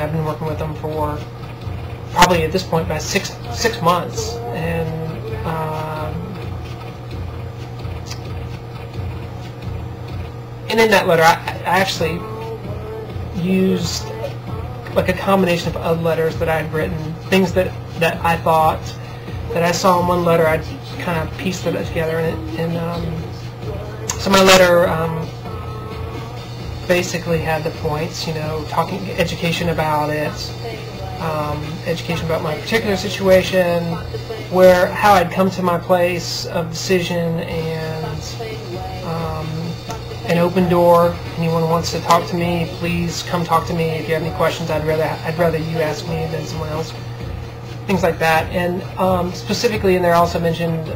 I've been working with them for probably at this point about six months, and in that letter, I actually used like a combination of other letters that I had written, things that I thought that I saw in one letter. I kind of pieced it together, so my letter basically had the points, talking education about it, education about my particular situation, how I'd come to my place of decision, and an open door. Anyone who wants to talk to me, please come talk to me. If you have any questions, I'd rather you ask me than someone else. Things like that. And specifically in there, I also mentioned,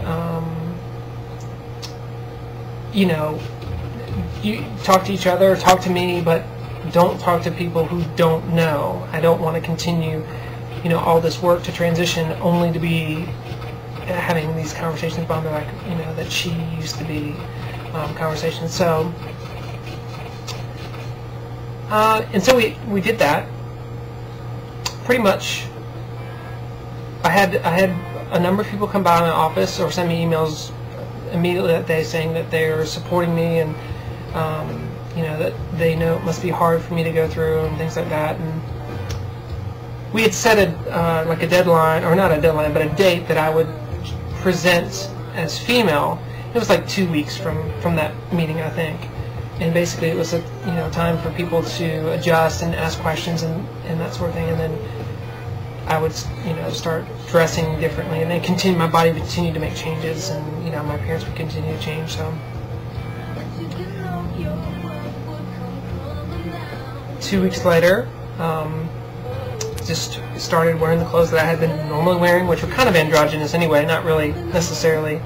you talk to each other, talk to me, but don't talk to people who don't know. I don't want to continue, all this work to transition only to be having these conversations about me, like, that she used to be. Conversations. So, and so we did that. Pretty much, I had a number of people come by my office or send me emails immediately that day saying that they are supporting me, and that they know it must be hard for me to go through and things like that. And we had set like a deadline, or not a deadline, but a date that I would present as female. It was like 2 weeks from that meeting, I think, and basically it was a time for people to adjust and ask questions and that sort of thing, and then I would start dressing differently, and then my body would continue to make changes, and my appearance would continue to change. So 2 weeks later, just started wearing the clothes that I had been normally wearing, which were kind of androgynous anyway, not really necessarily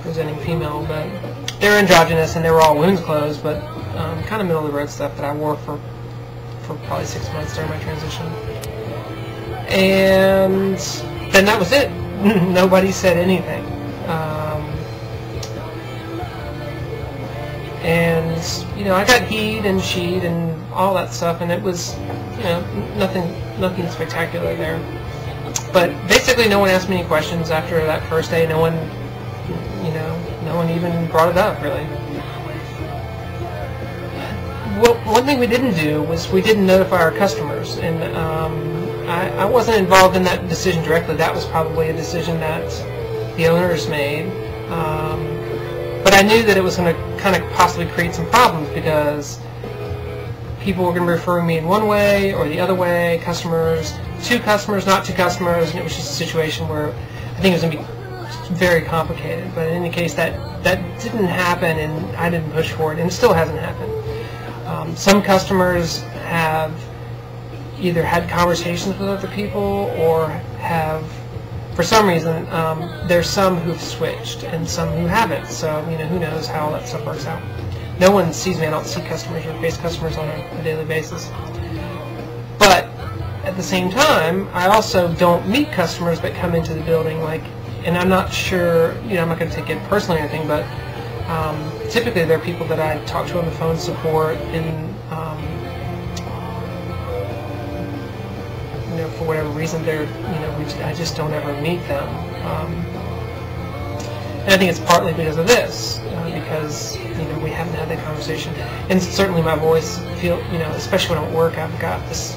presenting female, but they were androgynous, and they were all women's clothes, but kind of middle of the road stuff that I wore for probably 6 months during my transition. And then that was it. Nobody said anything. And I got he'd and she'd and all that stuff, and it was nothing spectacular there. But basically, no one asked me any questions after that first day. No one even brought it up, really. Well, one thing we didn't do was we didn't notify our customers, and I wasn't involved in that decision directly. That was probably a decision that the owners made. But I knew that it was going to kind of possibly create some problems, because people were going to be referring me in one way or the other way, customers, two customers, not two customers, and it was just a situation where I think it was going to be very complicated. But in any case, that didn't happen, and I didn't push for it, and it still hasn't happened. Some customers have either had conversations with other people, or have, for some reason, there's some who've switched and some who haven't. So who knows how that stuff works out. No one sees me. I don't see customers or face customers on a daily basis. But at the same time, I also don't meet customers that come into the building, and I'm not sure, I'm not going to take it personally or anything, but typically they're people that I talk to on the phone support, and for whatever reason, they're, I just don't ever meet them. And I think it's partly because of this, because we haven't had that conversation, and certainly my voice especially when I'm at work, I've got this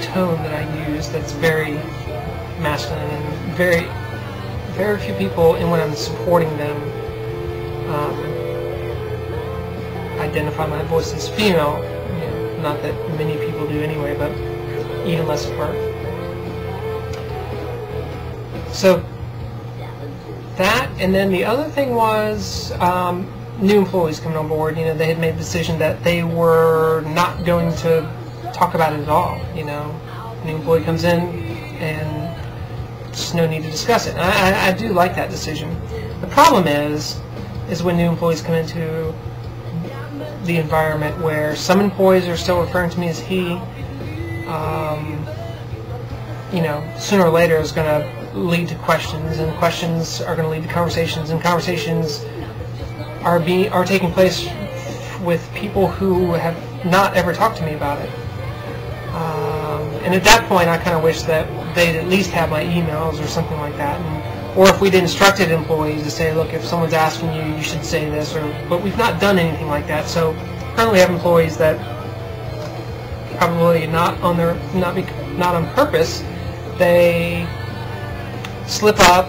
tone that I use that's very masculine, and very few people, and when I'm supporting them, identify my voice as female. Not that many people do anyway, but even less at work. So that, and then the other thing was new employees coming on board. They had made the decision that they were not going to talk about it at all. A new employee comes in, and just no need to discuss it. I do like that decision. The problem is when new employees come into the environment where some employees are still referring to me as he, sooner or later is going to lead to questions, and questions are going to lead to conversations, and conversations are taking place with people who have not ever talk to me about it. And at that point, I kind of wish that they'd at least have my emails or something like that. Or if we'd instructed employees to say, look, if someone's asking you, you should say this. But we've not done anything like that. So currently we have employees that probably not on purpose, they slip up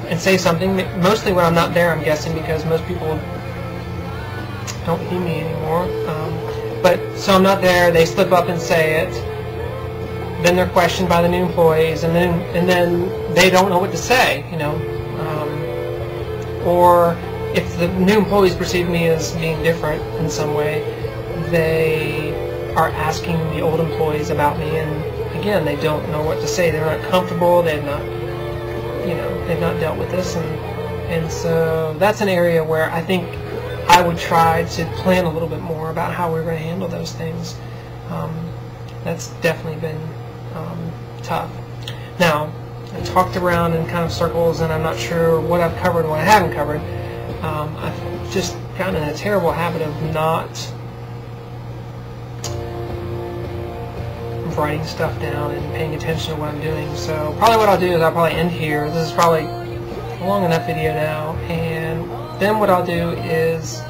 and say something. Mostly when I'm not there, I'm guessing, because most people don't need me anymore. But so I'm not there, they slip up and say it. Then they're questioned by the new employees, and then they don't know what to say, you know. Or if the new employees perceive me as being different in some way, they are asking the old employees about me, and again, they don't know what to say. They're not comfortable. They've not, you know, they've not dealt with this, and so that's an area where I think I would try to plan a little bit more about how we're going to handle those things. That's definitely been tough. Now, I talked around in kind of circles, and I'm not sure what I've covered and what I haven't covered. I've just gotten in a terrible habit of not writing stuff down and paying attention to what I'm doing. So probably what I'll do is I'll probably end here. This is probably a long enough video now, and then what I'll do is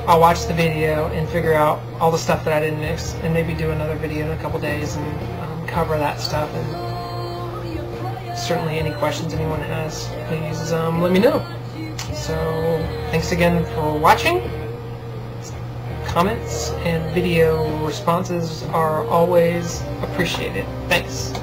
I'll watch the video and figure out all the stuff that I didn't mix, and maybe do another video in a couple days and cover that stuff. And certainly any questions anyone has, please let me know. So thanks again for watching. Comments and video responses are always appreciated. Thanks.